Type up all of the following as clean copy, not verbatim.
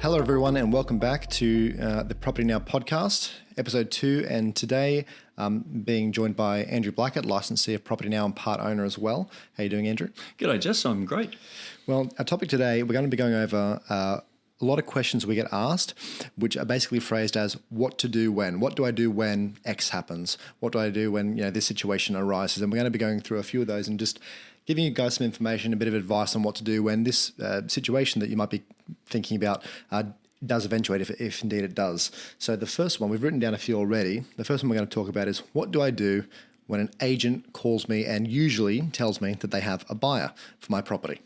Hello, everyone, and welcome back to the Property Now podcast, episode 2. And today, being joined by Andrew Blachut, licensee of Property Now and part owner as well. How are you doing, Andrew? G'day, Jess. I'm great. Well, our topic today, we're going to be going over a lot of questions we get asked, which are basically phrased as what to do when. What do I do when X happens? What do I do when this situation arises? And we're going to be going through a few of those and just giving you guys some information, a bit of advice on what to do when this situation that you might be thinking about does eventuate, if indeed it does. So the first one, we've written down a few already. The first one we're going to talk about is what do I do when an agent calls me and usually tells me that they have a buyer for my property?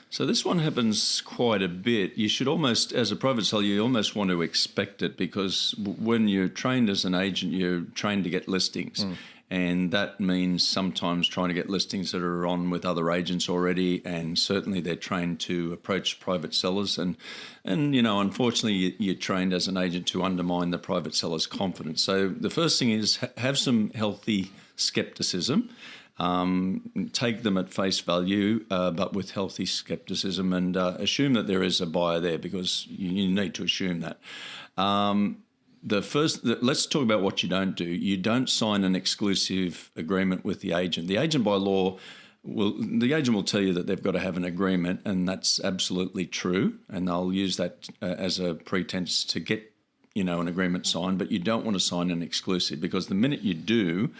So this one happens quite a bit. You should almost, as a private seller, you almost want to expect it because when you're trained as an agent, you're trained to get listings. And that means sometimes trying to get listings that are on with other agents already, and certainly they're trained to approach private sellers. And unfortunately, you're trained as an agent to undermine the private seller's confidence. So the first thing is have some healthy skepticism. Take them at face value, but with healthy skepticism, and assume that there is a buyer there because you need to assume that. Let's talk about what you don't do. You don't sign an exclusive agreement with the agent. The agent by law will tell you that they've got to have an agreement, and that's absolutely true. And they'll use that as a pretense to get an agreement signed. But you don't want to sign an exclusive because the minute you do,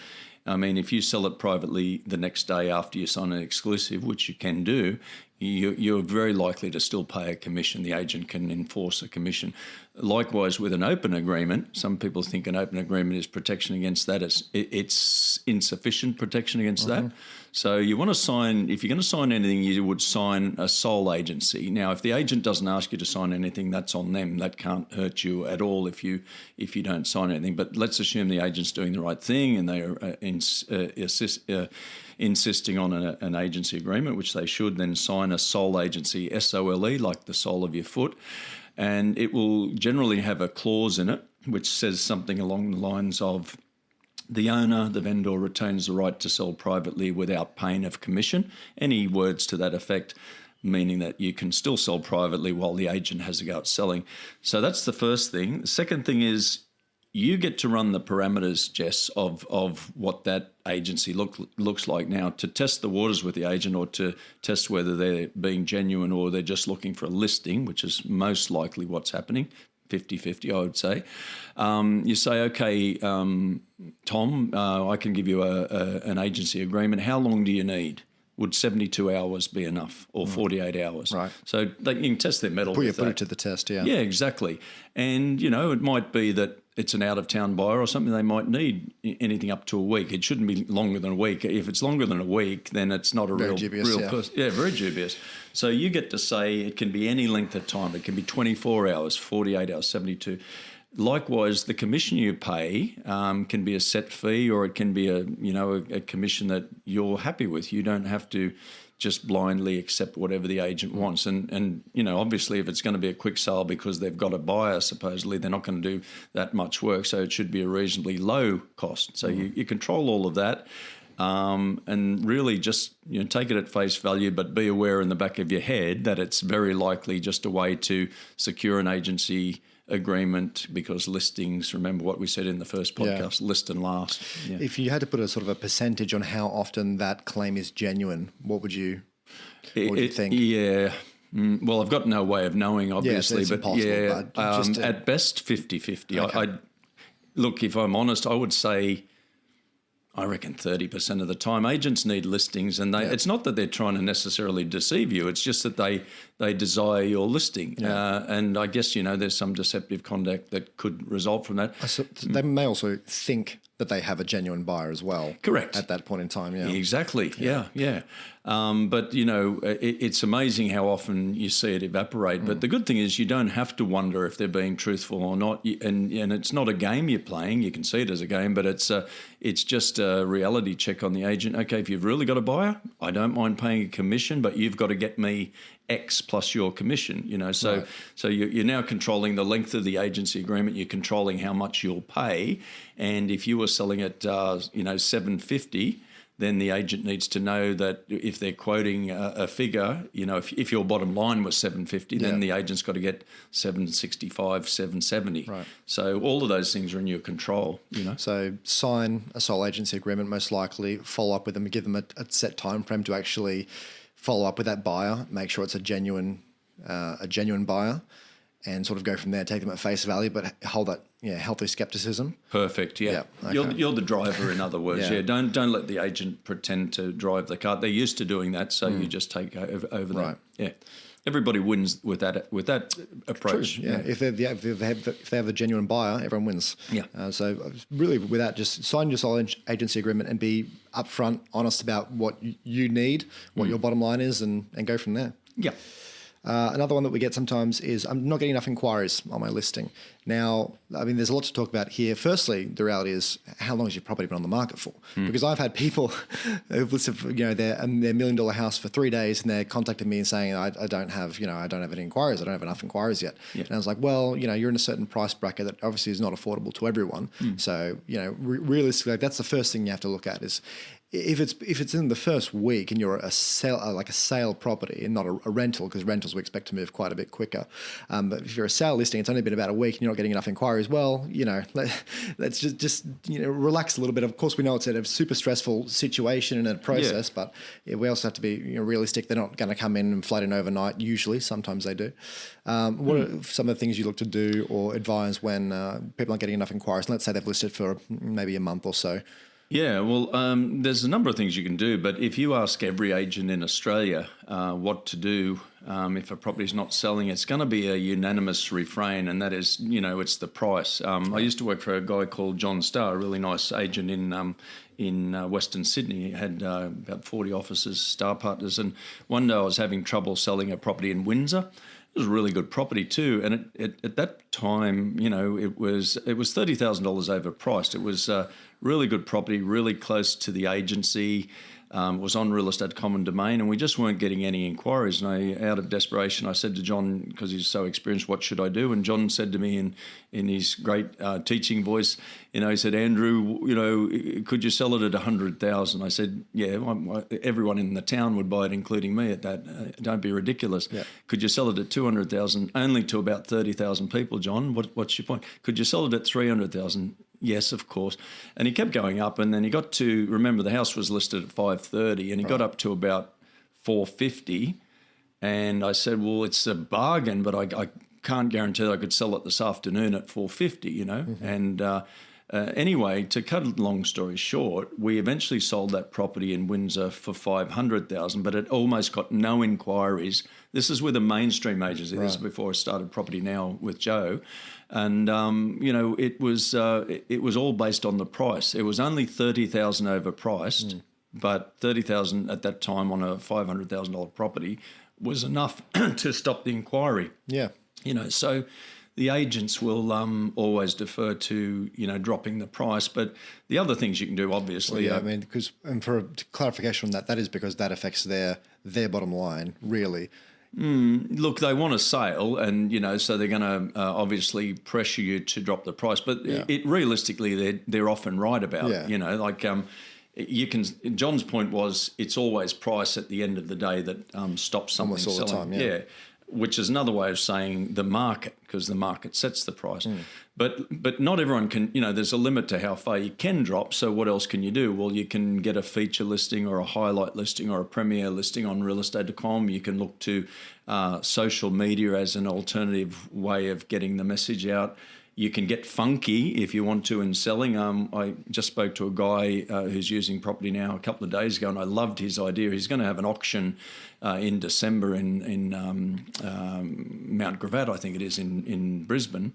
if you sell it privately the next day after you sign an exclusive, which you can do, you're very likely to still pay a commission. The agent can enforce a commission. Likewise, with an open agreement, some people think an open agreement is protection against that. It's insufficient protection against that. So you want to sign, if you're going to sign anything, you would sign a sole agency. Now, if the agent doesn't ask you to sign anything, that's on them. That can't hurt you at all if you don't sign anything. But let's assume the agent's doing the right thing and they are insisting on an agency agreement, which they should, then sign a sole agency, SOLE, like the sole of your foot. And it will generally have a clause in it which says something along the lines of the owner, the vendor, retains the right to sell privately without paying of commission. Any words to that effect, meaning that you can still sell privately while the agent has a go at selling. So that's the first thing. The second thing is you get to run the parameters, Jess, of what that agency looks like. Now, to test the waters with the agent or to test whether they're being genuine or they're just looking for a listing, which is most likely what's happening, 50-50, I would say. You say, okay, Tom, I can give you an agency agreement. How long do you need? Would 72 hours be enough or 48 hours? Right. So you can test their mettle with that. Put it to the test, yeah. Yeah, exactly. And, it might be that it's an out-of-town buyer or something. They might need anything up to a week. It shouldn't be longer than a week. If it's longer than a week, then it's not a real person. Yeah, very dubious. So you get to say it can be any length of time. It can be 24 hours, 48 hours, 72. Likewise, the commission you pay can be a set fee, or it can be a commission that you're happy with. You don't have to just blindly accept whatever the agent wants. And obviously, if it's going to be a quick sale because they've got a buyer, supposedly, they're not going to do that much work. So it should be a reasonably low cost. So you control all of that. And really just take it at face value, but be aware in the back of your head that it's very likely just a way to secure an agency agreement, because listings, remember what we said in the first podcast, list and last. Yeah. If you had to put a sort of a percentage on how often that claim is genuine, what would you think? Yeah. Well, I've got no way of knowing, obviously, but at best 50-50. Okay. Look, if I'm honest, I would say I reckon 30% of the time. Agents need listings, and it's not that they're trying to necessarily deceive you. It's just that they desire your listing. Yeah. And I guess, there's some deceptive conduct that could result from that. So they may also think that they have a genuine buyer as well. Correct. At that point in time, yeah. Exactly, yeah. But, it's amazing how often you see it evaporate. But the good thing is you don't have to wonder if they're being truthful or not. And it's not a game you're playing. You can see it as a game, but it's just a reality check on the agent. Okay, if you've really got a buyer, I don't mind paying a commission, but you've got to get me X plus your commission, So you're now controlling the length of the agency agreement. You're controlling how much you'll pay. And if you were selling at, $750, then the agent needs to know that if they're quoting a figure, if your bottom line was 750, then the agent's got to get 765, 770. Right. So all of those things are in your control, So sign a sole agency agreement, most likely, follow up with them, give them a set time frame to actually follow up with that buyer, make sure it's a genuine buyer, and sort of go from there, take them at face value, but hold that healthy skepticism. Perfect, yeah. Okay. You're the driver, in other words. Don't let the agent pretend to drive the car. They're used to doing that, so you just take over that. Yeah. Everybody wins with that approach. True. Yeah. If they have a genuine buyer, everyone wins. Yeah. So really, with that, just sign your sole agency agreement and be upfront, honest about what you need, what your bottom line is, and go from there. Yeah. Another one that we get sometimes is I'm not getting enough inquiries on my listing. Now, I mean, there's a lot to talk about here. Firstly, the reality is, how long has your property been on the market for? Because I've had people who've listed, their $1 million house for 3 days, and they're contacting me and saying, I don't have any inquiries. I don't have enough inquiries yet. Yeah. And I was like, well, you're in a certain price bracket that obviously is not affordable to everyone. So, realistically, that's the first thing you have to look at is, if it's in the first week and you're a sale property and not a rental, because rentals we expect to move quite a bit quicker. But if you're a sale listing, it's only been about a week and you're not getting enough inquiries. Well, let's just relax a little bit. Of course, we know it's a super stressful situation and a process, but we also have to be realistic. They're not going to come in and float in overnight. Usually, sometimes they do. What are some of the things you look to do or advise when people aren't getting enough inquiries? Let's say they've listed for maybe a month or so. Yeah, well, there's a number of things you can do, but if you ask every agent in Australia what to do if a property's not selling, it's going to be a unanimous refrain, and that is, it's the price. I used to work for a guy called John Starr, a really nice agent in Western Sydney. He had about 40 offices, Star Partners, and one day I was having trouble selling a property in Windsor. It was a really good property too, and at that time, it was $30,000 overpriced. It was a really good property, really close to the agency. It was on real estate common domain, and we just weren't getting any inquiries. And out of desperation, I said to John, because he's so experienced, what should I do? And John said to me in his great teaching voice, he said, Andrew, could you sell it at 100,000? I said, yeah, everyone in the town would buy it, including me at that. Don't be ridiculous. Yeah. Could you sell it at 200,000? Only to about 30,000 people, John. What's your point? Could you sell it at 300,000? Yes, of course. And he kept going up, and then he got to, remember, the house was listed at 530, and he got up to about 450. And I said, well, it's a bargain, but I can't guarantee that I could sell it this afternoon at 450, And anyway, to cut a long story short, we eventually sold that property in Windsor for 500,000, but it almost got no inquiries. This is with a mainstream agency. This is before I started Property Now with Joe. And, it was all based on the price. It was only 30,000 overpriced, but 30,000 at that time on a $500,000 property was enough to stop the inquiry. Yeah. So the agents will always defer to, dropping the price. But the other things you can do, obviously. Well, and for clarification on that is because that affects their bottom line, really. Look, they want a sale, and so they're going to obviously pressure you to drop the price. But it realistically, they're often right about. You can. John's point was it's always price at the end of the day that stops something almost all selling. The time, yeah. Which is another way of saying the market, because the market sets the price. But not everyone can, there's a limit to how far you can drop. So what else can you do? Well, you can get a feature listing or a highlight listing or a premier listing on realestate.com. You can look to social media as an alternative way of getting the message out. You can get funky if you want to in selling. I just spoke to a guy who's using Property Now a couple of days ago, and I loved his idea. He's going to have an auction in December in Mount Gravatt, I think it is, in Brisbane.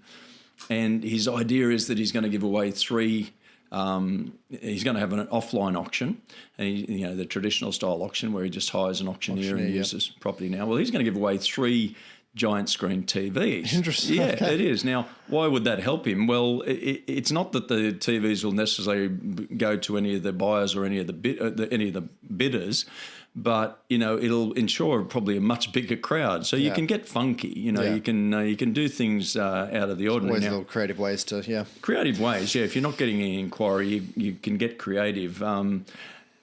And his idea is that he's going to give away three. He's going to have an offline auction, and the traditional style auction where he just hires an auctioneer and uses Property Now. Well, he's going to give away 3 giant screen TVs. Interesting. Yeah, it is. Now, why would that help him? Well, it's not that the TVs will necessarily go to any of the buyers or any of the bidders, but it'll ensure probably a much bigger crowd. So you can get funky. You can do things out of the ordinary. Always little creative ways to creative ways. Yeah, if you're not getting any inquiry, you can get creative.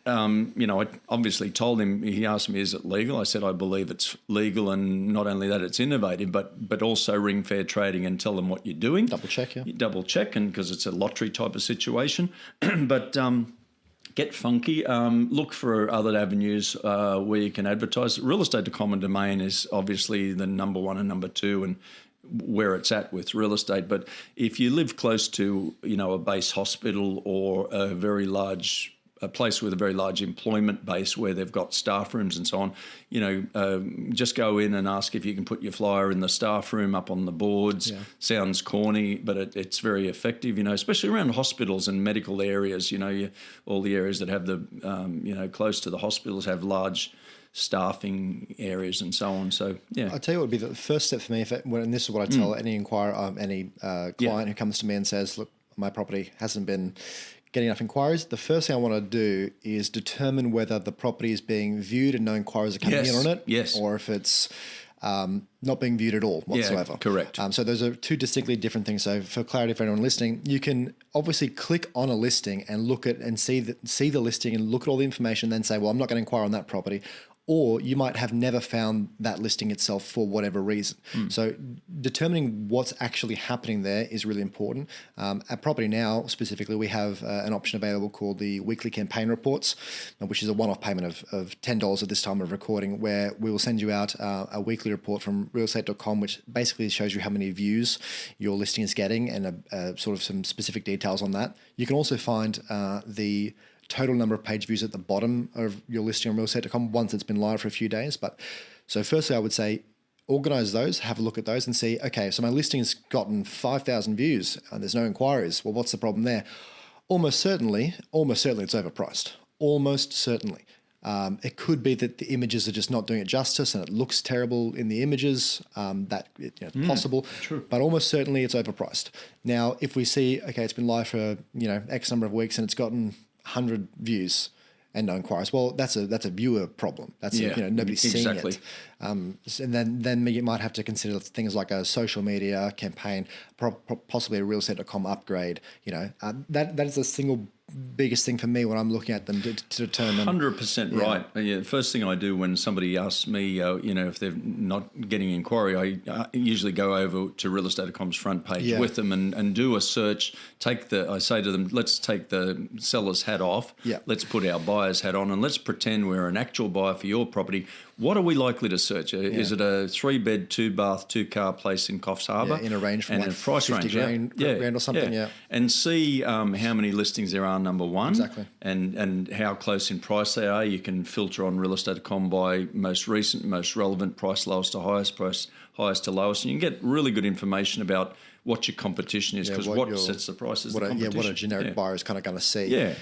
I obviously told him, he asked me, is it legal? I said, I believe it's legal, and not only that, it's innovative, but also ring fair trading and tell them what you're doing. Double check, yeah. You double check, and because it's a lottery type of situation. But get funky. Look for other avenues where you can advertise. Real estate to common domain is obviously the number one and number two, and where it's at with real estate. But if you live close to, a base hospital or a place with a very large employment base where they've got staff rooms and so on, just go in and ask if you can put your flyer in the staff room up on the boards. Yeah. Sounds corny, but it's very effective, especially around hospitals and medical areas. All the areas that have the, close to the hospitals have large staffing areas and so on. So, yeah. I'll tell you what would be the first step for me, and this is what I tell any inquirer, any client who comes to me and says, look, my property hasn't been getting enough inquiries. The first thing I want to do is determine whether the property is being viewed and no inquiries are coming in on it, or if it's not being viewed at all whatsoever. Yeah, correct. So those are two distinctly different things. So for clarity for anyone listening, you can obviously click on a listing and look at and see the listing and look at all the information, then say, well, I'm not going to inquire on that property. Or you might have never found that listing itself for whatever reason. So determining what's actually happening there is really important. At Property Now, specifically, we have an option available called the weekly campaign reports, which is a one-off payment of $10 at this time of recording, where we will send you out a weekly report from realestate.com, which basically shows you how many views your listing is getting and sort of some specific details on that. You can also find the total number of page views at the bottom of your listing on realestate.com once it's been live for a few days. But so firstly, I would say organize those, have a look at those and see, okay, so my listing's gotten 5,000 views and there's no inquiries. Well, what's the problem there? Almost certainly it's overpriced. Almost certainly. It could be that the images are just not doing it justice and it looks terrible in the images. It's possible, true. But almost certainly it's overpriced. Now, if we see, okay, it's been live for, X number of weeks and it's gotten 100 views and no inquiries. Well, that's a viewer problem. That's nobody's seeing it. And then you might have to consider things like a social media campaign, possibly a realestate.com upgrade. That is the single biggest thing for me when I'm looking at them to determine. 100% right. The first thing I do when somebody asks me, if they're not getting inquiry, I usually go over to realestate.com's front page with them and do a search. I say to them, let's take the seller's hat off. Yeah. Let's put our buyer's hat on and let's pretend we're an actual buyer for your property. What are we likely to search? Is it a 3-bed, 2-bath, 2-car place in Coffs Harbour? In a range from and a price 50 range, grand or something, yeah. And see how many listings there are, number one. Exactly. And how close in price they are. You can filter on realestate.com by most recent, most relevant, price lowest to highest, price highest to lowest. And you can get really good information about what your competition is, because what sets the price is the competition. What a generic buyer is kind of going to see.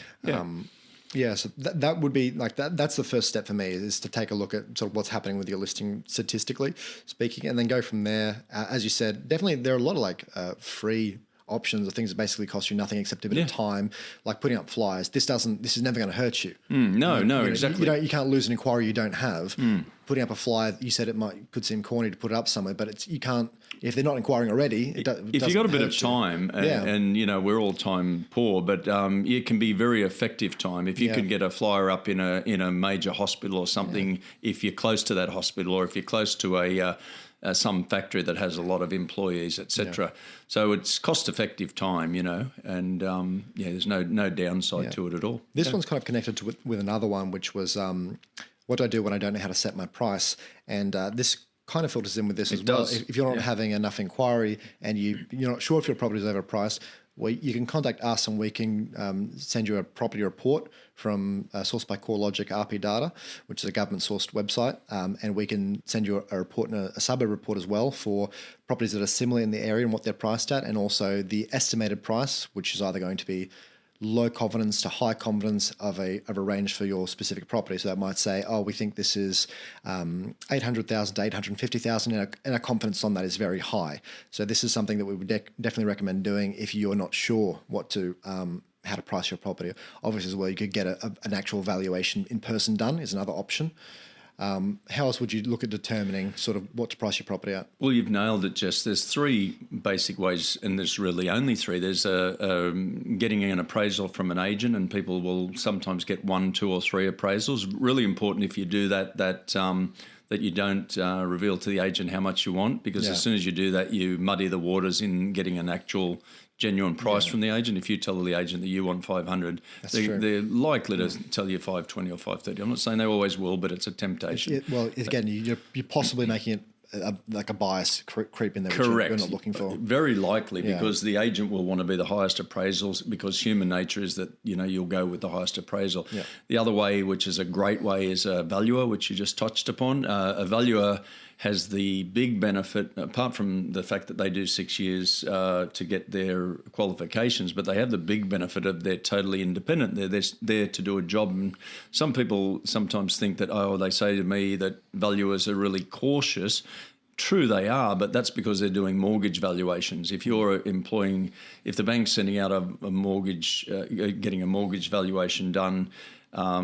So that would be like that. That's the first step for me, is to take a look at sort of what's happening with your listing statistically speaking, and then go from there. As you said, definitely there are a lot of free options or things that basically cost you nothing except a bit of time, like putting up flyers. This is never going to hurt you. Exactly. You can't lose an inquiry you don't have. Putting up a flyer, you said could seem corny to put it up somewhere, but you can't. If they're not inquiring already, if you've got a bit of time, and we're all time poor, but it can be very effective time. If you can get a flyer up in a major hospital or something, if you're close to that hospital, or if you're close to some factory that has a lot of employees, etc. So it's cost-effective time, and there's no downside to it at all. This one's kind of connected with another one, which was what do I do when I don't know how to set my price? And this kind of filters in with this well. If you're not having enough inquiry and you're not sure if your property is overpriced, well, you can contact us and we can send you a property report from sourced by CoreLogic RP Data, which is a government-sourced website, and we can send you a report and a suburb report as well for properties that are similar in the area and what they're priced at, and also the estimated price, which is either going to be low confidence to high confidence of a range for your specific property. So that might say, we think this is 800,000 to 850,000, and our confidence on that is very high. So this is something that we would definitely recommend doing if you're not sure what to how to price your property. Obviously, as well, you could get an actual valuation in person done is another option. How else would you look at determining sort of what to price your property at? Well, you've nailed it, Jess. There's three basic ways, and there's really only three. There's getting an appraisal from an agent, and people will sometimes get 1, 2 or 3 appraisals. Really important if you do that you don't reveal to the agent how much you want, because as soon as you do that, you muddy the waters in getting an actual genuine price from the agent. If you tell the agent that you want 500, they're likely to tell you 520 or 530. I'm not saying they always will, but it's a temptation. Well, again, you're possibly making it like a bias creep in there, which Correct. you're not looking for. Very likely, because the agent will want to be the highest appraisals, because human nature is that, you'll go with the highest appraisal. Yeah. The other way, which is a great way, is a valuer, which you just touched upon. A valuer has the big benefit, apart from the fact that they do 6 years to get their qualifications, but they have the big benefit of they're totally independent. They're there to do a job. And some people sometimes think that, they say to me that valuers are really cautious. True, they are, but that's because they're doing mortgage valuations. If the bank's sending out a mortgage, getting a mortgage valuation done,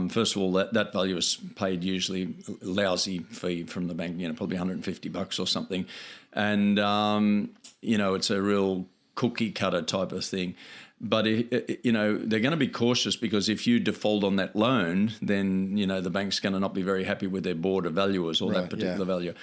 first of all, that value is paid usually a lousy fee from the bank, probably $150 or something. And, it's a real cookie cutter type of thing. But, they're going to be cautious, because if you default on that loan, then, the bank's going to not be very happy with their board of valuers or that particular valuer.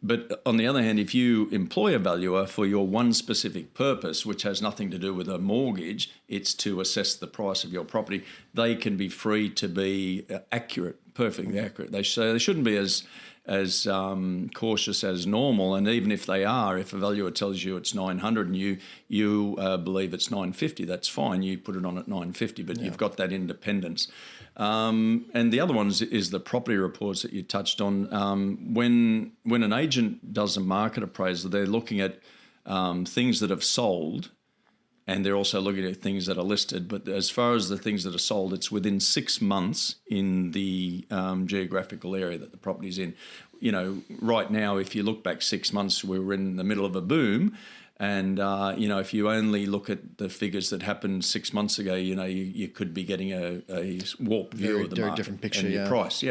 But on the other hand, if you employ a valuer for your one specific purpose, which has nothing to do with a mortgage, it's to assess the price of your property, they can be free to be accurate, perfectly accurate. They shouldn't be as cautious as normal, and even if they are, if a valuer tells you it's 900 and you believe it's 950, that's fine. You put it on at 950, but you've got that independence. And the other one is the property reports that you touched on. When an agent does a market appraisal, they're looking at things that have sold, and they're also looking at things that are listed. But as far as the things that are sold, it's within 6 months in the geographical area that the property's in. Right now, if you look back 6 months, we were in the middle of a boom. And, if you only look at the figures that happened 6 months ago, you could be getting a warped view of the market. Different picture, and your price,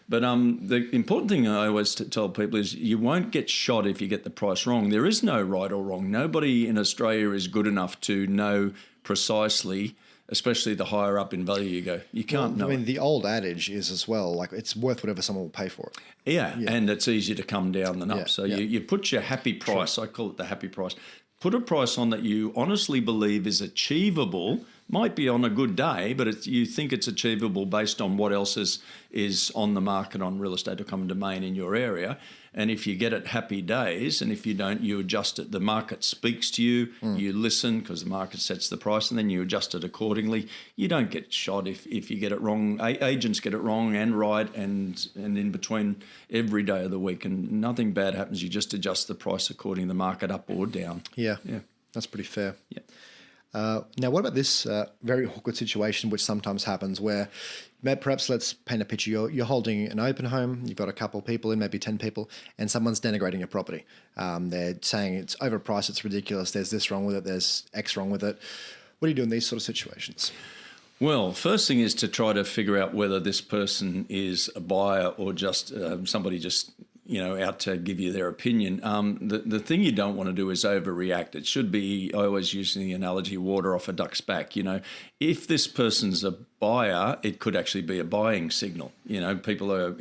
But the important thing I always tell people is you won't get shot if you get the price wrong. There is no right or wrong. Nobody in Australia is good enough to know precisely, especially the higher up in value you go. You can't know. I mean, the old adage is as well, like, it's worth whatever someone will pay for it. Yeah, and it's easier to come down than up. So you put your happy price, I call it the happy price, put a price on that you honestly believe is achievable. Might be on a good day, but you think it's achievable based on what else is on the market on real estate or common domain in your area. And if you get it, happy days. And if you don't, you adjust it. The market speaks to you. You listen, because the market sets the price, and then you adjust it accordingly. You don't get shot if you get it wrong. Agents get it wrong and right, and in between every day of the week, and nothing bad happens. You just adjust the price according to the market, up or down. Yeah, that's pretty fair. Yeah. Now, what about this very awkward situation which sometimes happens where perhaps let's paint a picture. You're holding an open home, you've got a couple of people in, maybe 10 people, and someone's denigrating your property. They're saying it's overpriced, it's ridiculous, there's this wrong with it, there's X wrong with it. What do you do in these sort of situations? Well, first thing is to try to figure out whether this person is a buyer or just somebody just out to give you their opinion. The thing you don't want to do is overreact. It should be, I always use the analogy, water off a duck's back. If this person's a buyer, it could actually be a buying signal. People are,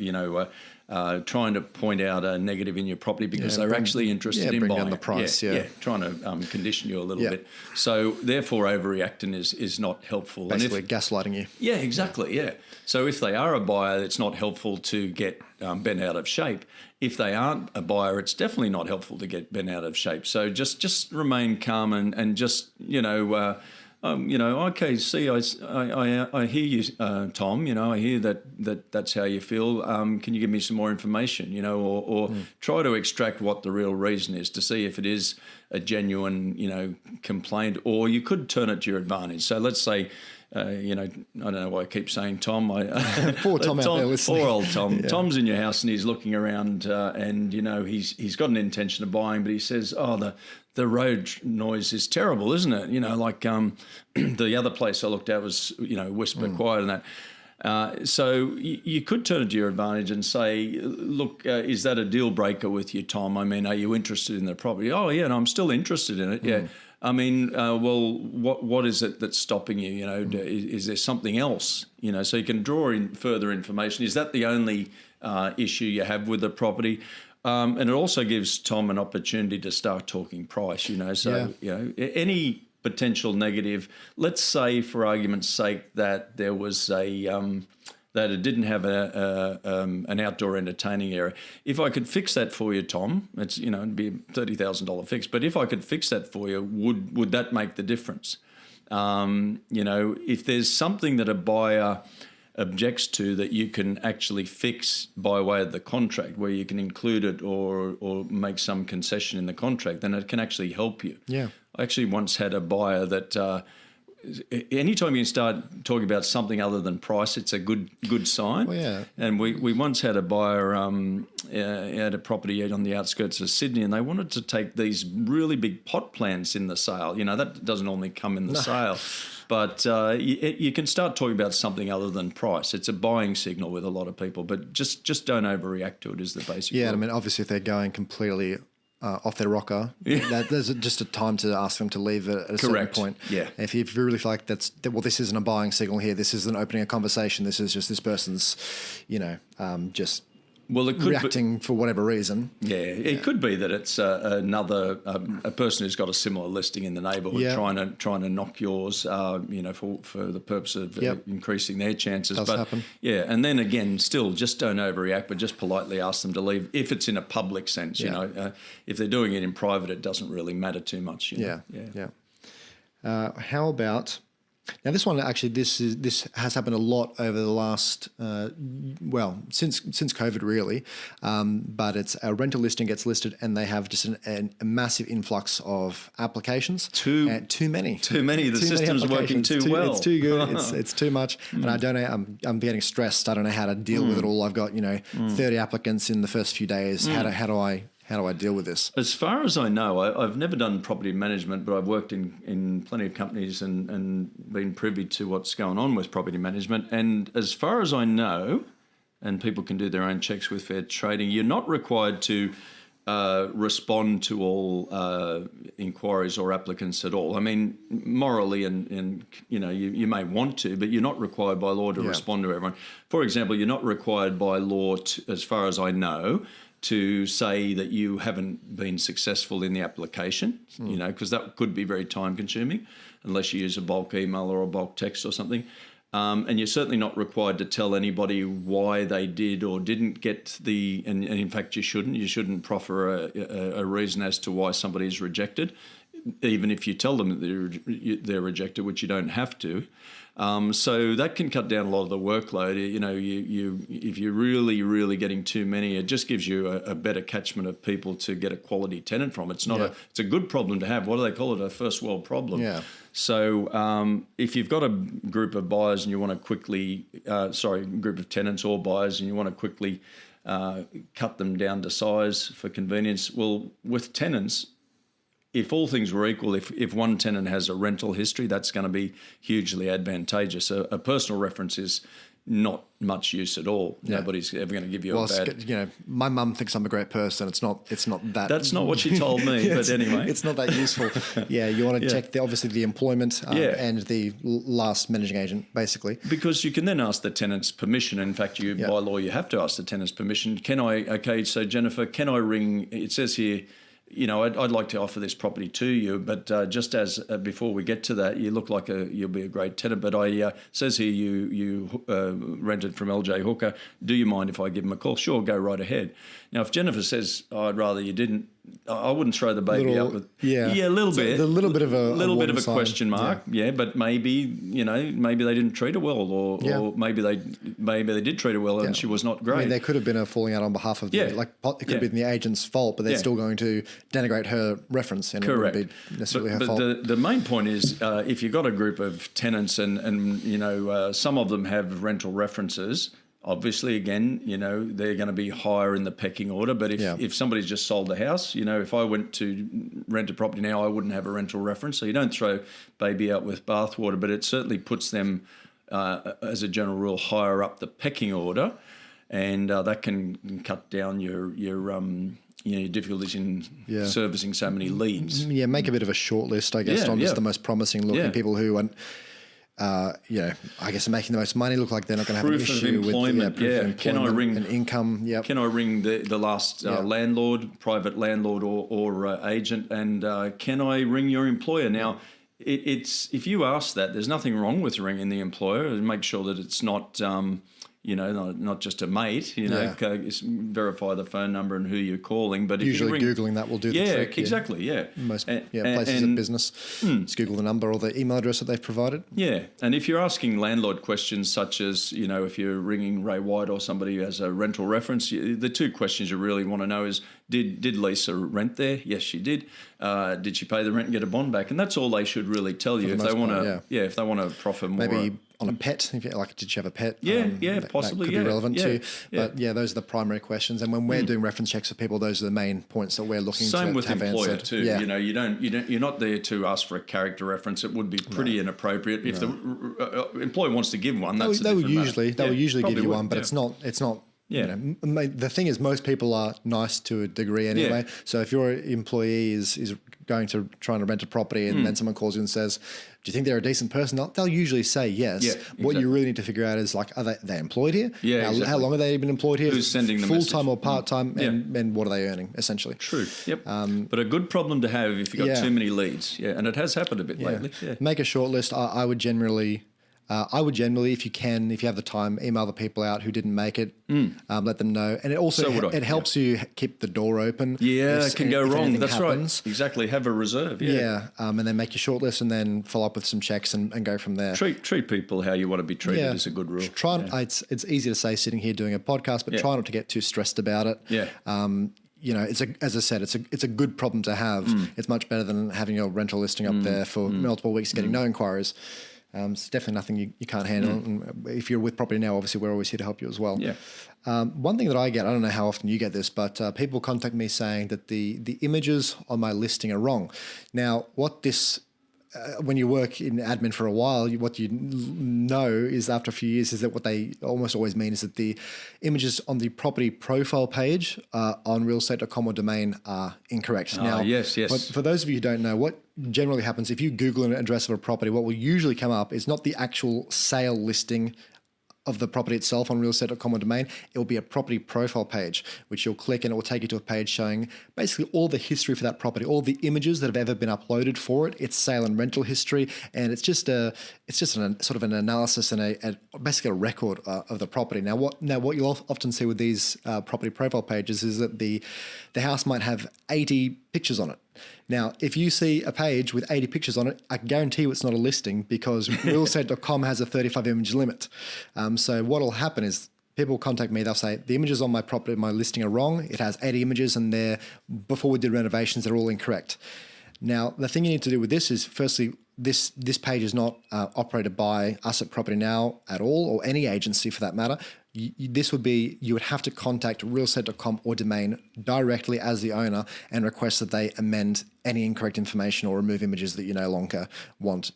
trying to point out a negative in your property because they're actually interested in bring buying down the price. Trying to condition you a little bit. So therefore, overreacting is not helpful. Basically, gaslighting you. Yeah, exactly. Yeah. So if they are a buyer, it's not helpful to get bent out of shape. If they aren't a buyer, it's definitely not helpful to get bent out of shape. So just remain calm and just okay. See, I hear you, Tom. I hear that's how you feel. Can you give me some more information? Or try to extract what the real reason is to see if it is a genuine, complaint, or you could turn it to your advantage. So let's say. I don't know why I keep saying Tom. Poor Tom out there listening. Poor old Tom. Yeah. Tom's in your house and he's looking around and he's got an intention of buying, but he says, the road noise is terrible, isn't it? The other place I looked at was, whisper quiet and that. So you could turn it to your advantage and say, look, is that a deal breaker with you, Tom? I mean, are you interested in the property? Oh, yeah, and I'm still interested in it, yeah. I mean, well, what is it that's stopping you? You know, is there something else? You know, so you can draw in further information. Is that the only issue you have with the property? And it also gives Tom an opportunity to start talking price. You know, so you know any potential negative. Let's say, for argument's sake, that there was that it didn't have an outdoor entertaining area. If I could fix that for you, Tom, it'd be a $30,000 fix. But if I could fix that for you, would that make the difference? If there's something that a buyer objects to that you can actually fix by way of the contract, where you can include it or make some concession in the contract, then it can actually help you. Yeah. I actually once had a buyer that anytime you start talking about something other than price, it's a good sign. Well, yeah. And we once had a buyer at a property on the outskirts of Sydney, and they wanted to take these really big pot plants in the sale. You know, that doesn't normally come in the sale. But you can start talking about something other than price. It's a buying signal with a lot of people, but just don't overreact to it is the basic rule. I mean, obviously, if they're going completely off their rocker, there's just a time to ask them to leave at a certain point. Yeah. If you really feel like this isn't a buying signal here, this isn't opening a conversation, this is just this person's, just it could reacting for whatever reason. Yeah, it could be that it's another a person who's got a similar listing in the neighbourhood trying to knock yours, for the purpose of increasing their chances. Does happen. Yeah, and then again, still just don't overreact, but just politely ask them to leave if it's in a public sense. You know, if they're doing it in private, it doesn't really matter too much. You know? How about? Now, this one actually, this has happened a lot over the last, since COVID really, but it's a rental listing gets listed and they have just a massive influx of applications. Too many. The system's working too well. It's too good. It's too much, and I don't know. I'm getting stressed. I don't know how to deal with it all. I've got 30 applicants in the first few days. How do I deal with this? As far as I know, I've never done property management, but I've worked in plenty of companies and been privy to what's going on with property management. And as far as I know, and people can do their own checks with Fair Trading, you're not required to respond to all inquiries or applicants at all. I mean, morally, and you may want to, but you're not required by law to respond to everyone. For example, you're not required by law, as far as I know, to say that you haven't been successful in the application, because that could be very time consuming unless you use a bulk email or a bulk text or something. And you're certainly not required to tell anybody why they did or didn't get and in fact you shouldn't proffer a reason as to why somebody is rejected, even if you tell them that they're rejected, which you don't have to. So that can cut down a lot of the workload. If you're really, really getting too many, it just gives you a better catchment of people to get a quality tenant from. It's not it's a good problem to have. What do they call it? A first world problem. Yeah. So if you've got a group of buyers and you want to quickly, group of tenants or buyers, and you want to quickly cut them down to size for convenience, well, with tenants, if all things were equal, if one tenant has a rental history, that's going to be hugely advantageous. A personal reference is not much use at all. Yeah. Nobody's ever going to give you a bad... my mum thinks I'm a great person. It's not that... That's not what she told me, but anyway. It's not that useful. You want to check, obviously, the employment and the last managing agent, basically. Because you can then ask the tenant's permission. In fact, by law, you have to ask the tenant's permission. So Jennifer, can I ring... It says here... I'd like to offer this property to you, but just as before we get to that, you look like you'll be a great tenant. But says here you rented from LJ Hooker. Do you mind if I give him a call? Sure, go right ahead. Now, if Jennifer says, I'd rather you didn't, I wouldn't throw the baby out with a little bit, a little bit of a question mark. But maybe maybe they didn't treat her well, or maybe they did treat her well and she was not great. I mean, there could have been a falling out on behalf of it could have been the agent's fault, but they're still going to denigrate her reference, and correct. It wouldn't be necessarily her fault. But the main point is, if you've got a group of tenants and some of them have rental references. Obviously, again, they're going to be higher in the pecking order. But if somebody's just sold the house, if I went to rent a property now, I wouldn't have a rental reference. So you don't throw baby out with bathwater, but it certainly puts them as a general rule, higher up the pecking order, and that can cut down your difficulties in servicing so many leads. Yeah, make a bit of a short list, I guess, on just the most promising looking people who are, I guess, making the most money, look like they're not going to have an issue with proof of employment. Can I ring and income? Yep. Can I ring the last landlord, private landlord or agent, and can I ring your employer? Now, it's if you ask that, there's nothing wrong with ringing the employer, and make sure that it's not. Not just a mate, verify the phone number and who you're calling. But usually if you Googling that will do the trick. Yeah, exactly, yeah. Most places of business, just Google the number or the email address that they've provided. Yeah, and if you're asking landlord questions such as, if you're ringing Ray White or somebody as a rental reference, the two questions you really want to know is, did Lisa rent there? Yes, she did. Did she pay the rent and get a bond back? And that's all they should really tell you if they want to. Yeah, if they want to profit more. Maybe on a pet, did she have a pet? Possibly. That could be relevant too. But those are the primary questions. And when we're doing reference checks for people, those are the main points that we're looking to have answered. Same with employer too. Yeah. You're not there to ask for a character reference. It would be pretty inappropriate if the employer wants to give one. That's they will usually give you one, but it's not. Yeah. The thing is, most people are nice to a degree anyway. Yeah. So if your employee is trying to rent a property and then someone calls you and says, do you think they're a decent person? They'll usually say yes. Yeah, exactly. What you really need to figure out is, are they employed here? Yeah, How long have they been employed here? Who's sending the full-time or part-time? And what are they earning, essentially? True. Yep. But a good problem to have if you've got too many leads. Yeah, and it has happened a bit lately. Yeah. Make a short list. I would generally, if you have the time, email the people out who didn't make it, let them know. And it also it helps you keep the door open. Yeah, it can go wrong. That's happens. Right. Exactly. Have a reserve. Yeah. And then make your short list and then follow up with some checks and go from there. Treat people how you want to be treated is a good rule. It's easy to say sitting here doing a podcast, but try not to get too stressed about it. Yeah. As I said, it's a good problem to have. It's much better than having your rental listing up there for multiple weeks getting no inquiries. It's definitely nothing you can't handle. And if you're with Property Now, obviously we're always here to help you as well. Yeah. One thing that I get, I don't know how often you get this, but people contact me saying that the images on my listing are wrong. Now, what this when you work in admin for a while, what you know is after a few years is that what they almost always mean is that the images on the property profile page on realestate.com or domain are incorrect. Now, yes. For those of you who don't know, what generally happens if you Google an address of a property, what will usually come up is not the actual sale listing of the property itself on realestate.com or domain. It will be a property profile page, which you'll click and it will take you to a page showing basically all the history for that property, all the images that have ever been uploaded for it, its sale and rental history, and it's just a sort of an analysis and basically a record of the property. Now what you'll often see with these property profile pages is that the house might have 80 pictures on it. Now, if you see a page with 80 pictures on it, I guarantee you it's not a listing because realestate.com has a 35 image limit. So what will happen is people contact me, they'll say, the images on my property, my listing are wrong. It has 80 images and before we did renovations, they're all incorrect. Now, the thing you need to do with this is, firstly, this page is not operated by us at Property Now at all, or any agency for that matter. You would have to contact realestate.com or domain directly as the owner and request that they amend any incorrect information or remove images that you no longer want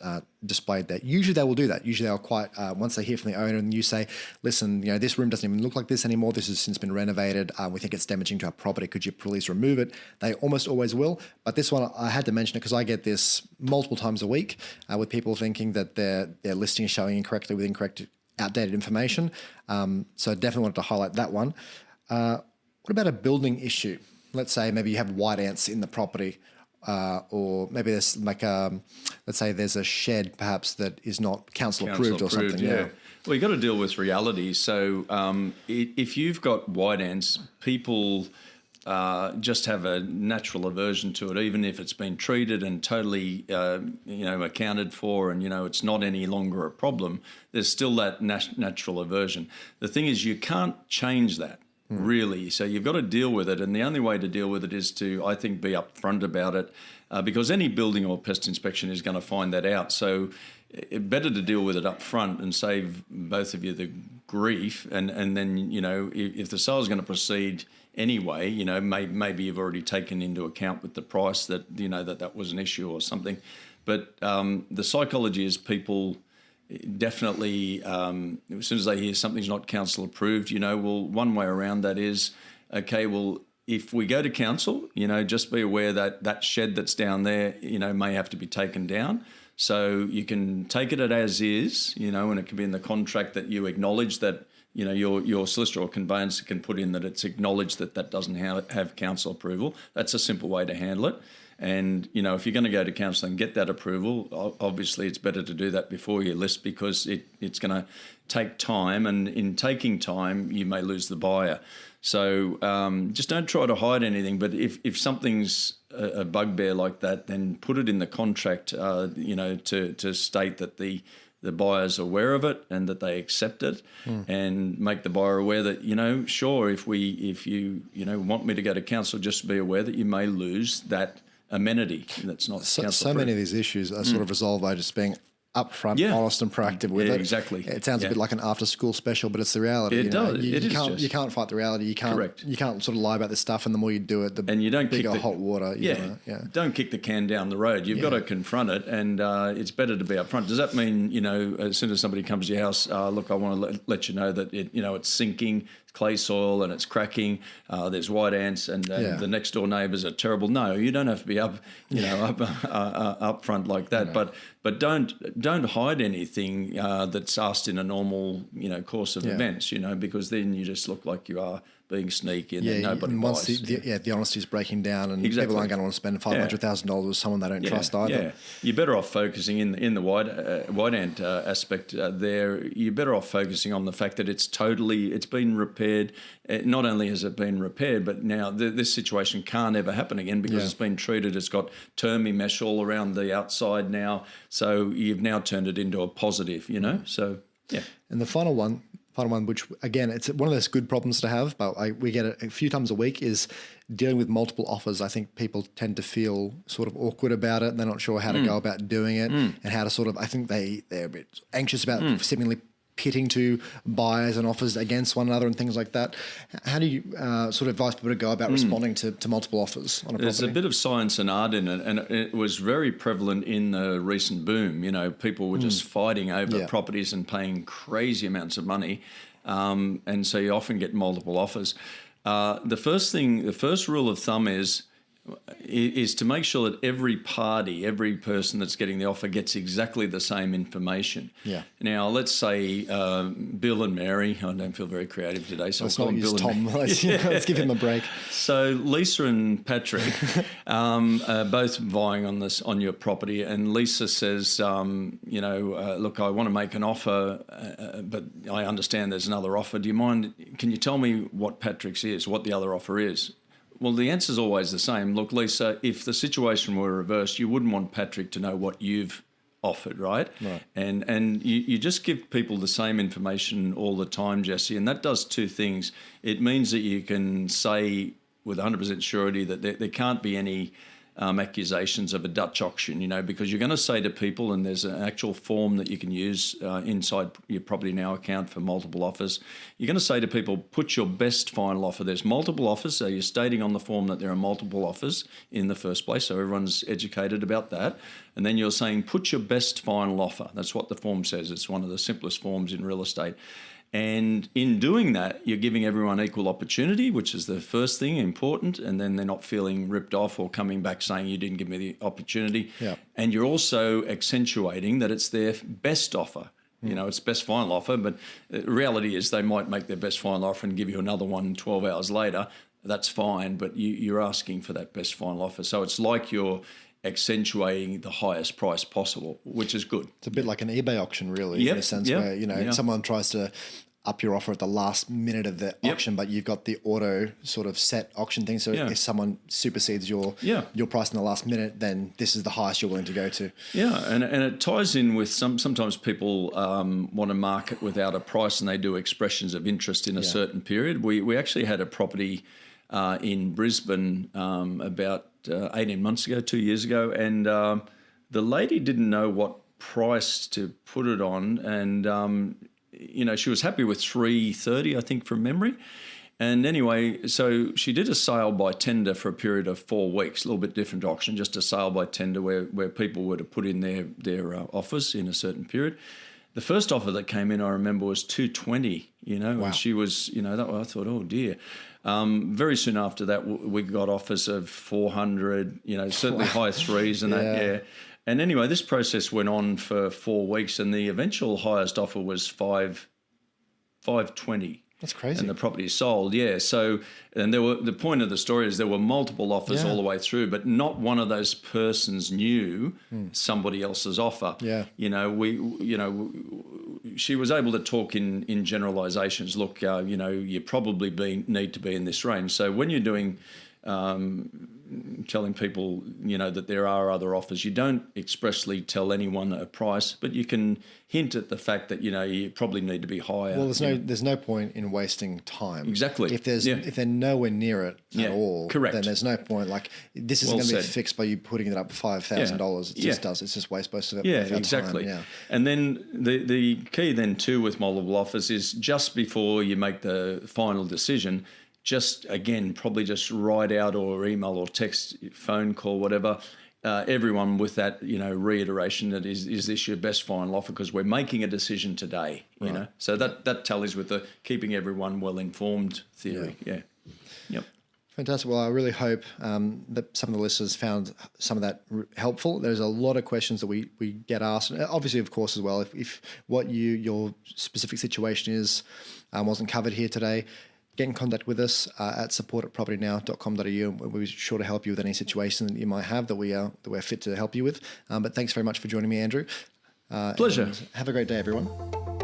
displayed there. Usually they will do that. Usually they'll once they hear from the owner and you say, listen, this room doesn't even look like this anymore. This has since been renovated. We think it's damaging to our property. Could you please remove it? They almost always will. But this one, I had to mention it because I get this multiple times a week with people thinking that their listing is showing incorrectly with incorrect outdated information. So I definitely wanted to highlight that one. What about a building issue? Let's say maybe you have white ants in the property, or maybe there's let's say there's a shed perhaps that is not council approved or something. Yeah. Well, you've got to deal with reality. So if you've got white ants, people just have a natural aversion to it, even if it's been treated and totally, accounted for, and it's not any longer a problem. There's still that natural aversion. The thing is, you can't change that really. So you've got to deal with it, and the only way to deal with it is to, I think, be upfront about it, because any building or pest inspection is going to find that out. So better to deal with it up front and save both of you the grief, and then if the sale is going to proceed anyway, maybe you've already taken into account with the price that that was an issue or something. But the psychology is people definitely, as soon as they hear something's not council approved, well, one way around that is, okay, well, if we go to council, just be aware that that shed that's down there, may have to be taken down. So you can take it as is, and it can be in the contract that you acknowledge that, your solicitor or conveyancer can put in that it's acknowledged that that doesn't have council approval. That's a simple way to handle it. And, if you're going to go to council and get that approval, obviously it's better to do that before you list, because it's going to take time, and in taking time, you may lose the buyer. So just don't try to hide anything. But if something's a bugbear like that, then put it in the contract, to state that the buyer's aware of it and that they accept it, and make the buyer aware that, sure, if you want me to go to council, just be aware that you may lose that amenity that's not council approved. So many of these issues are sort of resolved by just being upfront, honest and proactive with it. Exactly. It sounds a bit like an after-school special, but it's the reality. It does. You can't fight the reality. You can't. Correct. You can't sort of lie about this stuff, and the more you do it, and you don't bigger kick the hot water. Don't kick the can down the road. You've got to confront it, and it's better to be upfront. Does that mean, as soon as somebody comes to your house, look, I want to let you know that it's sinking, clay soil, and it's cracking. There's white ants, and the next door neighbours are terrible. No, you don't have to be up front like that. But don't hide anything that's asked in a normal course of events. Because then you just look like you are being sneaky, and then nobody and once buys. the honesty is breaking down, and people aren't going to want to spend $500,000 with someone they don't trust either. Yeah. You're better off focusing in the white ant aspect there. You're better off focusing on the fact that it's been repaired. Not only has it been repaired, but now this situation can't ever happen again, because it's been treated. It's got termi mesh all around the outside now, so you've now turned it into a positive. So yeah. And the final one, which again, it's one of those good problems to have, but we get it a few times a week, is dealing with multiple offers. I think people tend to feel sort of awkward about it. They're not sure how to go about doing it, and how to sort of, I think they're a bit anxious about seemingly pitting to buyers and offers against one another and things like that. How do you sort of advise people to go about responding to multiple offers on a property? There's a bit of science and art in it, and it was very prevalent in the recent boom. People were just fighting over properties and paying crazy amounts of money, and so you often get multiple offers. The first rule of thumb is to make sure that every person that's getting the offer gets exactly the same information. Yeah. Now, let's say Bill and Mary. I don't feel very creative today, so let's not use Tom. Let's give him a break. So Lisa and Patrick are both vying on your property, and Lisa says, look, I want to make an offer, but I understand there's another offer. Do you mind? Can you tell me what Patrick's is, what the other offer is? Well, the answer's always the same. Look, Lisa, if the situation were reversed, you wouldn't want Patrick to know what you've offered, right? And you just give people the same information all the time, Jesse, and that does two things. It means that you can say with 100% surety that there can't be any accusations of a Dutch auction, because you're going to say to people, and there's an actual form that you can use inside your Property Now account for multiple offers. You're going to say to people, put your best final offer. There's multiple offers, so you're stating on the form that there are multiple offers in the first place, so everyone's educated about that. And then you're saying, put your best final offer. That's what the form says. It's one of the simplest forms in real estate. And in doing that, you're giving everyone equal opportunity, which is the first thing, important, and then they're not feeling ripped off or coming back saying you didn't give me the opportunity. Yeah. And you're also accentuating that it's their best offer. It's best final offer, but the reality is they might make their best final offer and give you another one 12 hours later. That's fine, but you're asking for that best final offer. So it's like you're accentuating the highest price possible, which is good. It's a bit like an eBay auction, really, in a sense where, someone tries to up your offer at the last minute of the auction, but you've got the auto sort of set auction thing. So if someone supersedes your price in the last minute, then this is the highest you're willing to go to. Yeah, and it ties in with sometimes people want to market without a price, and they do expressions of interest in a certain period. We actually had a property in Brisbane about 18 months ago, 2 years ago, and the lady didn't know what price to put it on, and she was happy with 330, I think, from memory. And anyway, so she did a sale by tender for a period of 4 weeks, a little bit different auction, just a sale by tender where people were to put in their offers in a certain period. The first offer that came in, I remember, was 220. Wow. And she was, I thought, oh dear. Very soon after that, we got offers of 400. Certainly high threes and that. Yeah. And anyway, this process went on for 4 weeks, and the eventual highest offer was 520. That's crazy. And the property sold, yeah. So, and the point of the story is there were multiple offers all the way through, but not one of those persons knew somebody else's offer. Yeah. She was able to talk in generalizations. Look, you probably need to be in this range. So when you're doing telling people, that there are other offers, you don't expressly tell anyone a price, but you can hint at the fact that, you probably need to be higher. Well, there's no point in wasting time. Exactly. If they're nowhere near it at all, correct. then there's no point. Like, this isn't going to be fixed by you putting it up $5,000. It just does. It's just waste most of it. Yeah, exactly. Time. Yeah. And then the key then too with multiple offers is just before you make the final decision, just again, probably just write out or email or text, phone call, whatever, everyone with that, reiteration that is this your best final offer? Because we're making a decision today, Right. So that tallies with the keeping everyone well informed theory. Yeah. Yep. Fantastic. Well, I really hope that some of the listeners found some of that helpful. There's a lot of questions that we get asked. And obviously, of course, as well, if what your specific situation is wasn't covered here today, get in contact with us at support@propertynow.com.au, and we'll be sure to help you with any situation that you might have that we're fit to help you with. But thanks very much for joining me, Andrew. Pleasure. Have a great day, everyone.